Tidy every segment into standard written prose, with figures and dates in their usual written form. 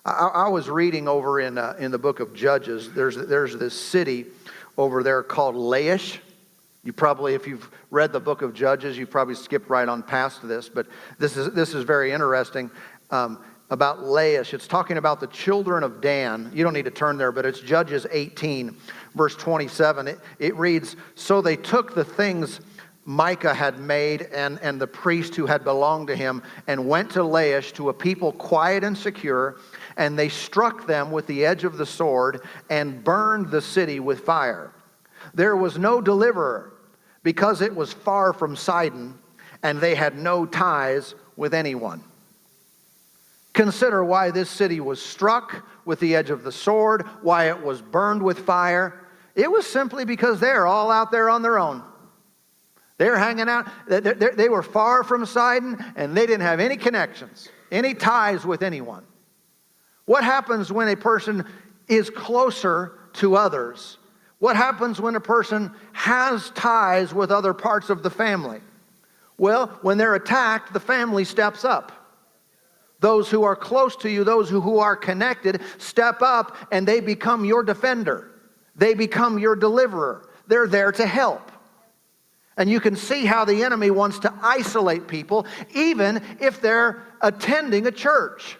I was reading over in the book of Judges. There's this city over there called Laish. You probably, if you've read the book of Judges, you've probably skipped right on past this. But this is very interesting about Laish. It's talking about the children of Dan. You don't need to turn there, but it's Judges 18, verse 27. It reads, "So they took the things Micah had made and the priest who had belonged to him and went to Laish, to a people quiet and secure, and they struck them with the edge of the sword and burned the city with fire. There was no deliverer, because it was far from Sidon, and they had no ties with anyone." Consider why this city was struck with the edge of the sword, why it was burned with fire. It was simply because they're all out there on their own. They're hanging out. They were far from Sidon, and they didn't have any connections, any ties with anyone. What happens when a person is closer to others? What happens when a person has ties with other parts of the family? Well, when they're attacked, the family steps up. Those who are close to you, those who are connected, step up and they become your defender. They become your deliverer. They're there to help. And you can see how the enemy wants to isolate people, even if they're attending a church.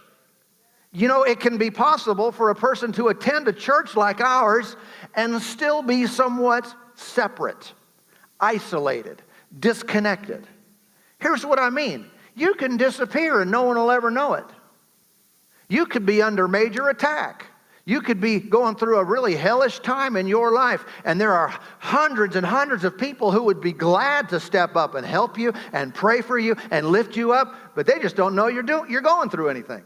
You know, it can be possible for a person to attend a church like ours and still be somewhat separate, isolated, disconnected. Here's what I mean. You can disappear and no one will ever know it. You could be under major attack. You could be going through a really hellish time in your life, and there are hundreds and hundreds of people who would be glad to step up and help you and pray for you and lift you up, but they just don't know you're going through anything.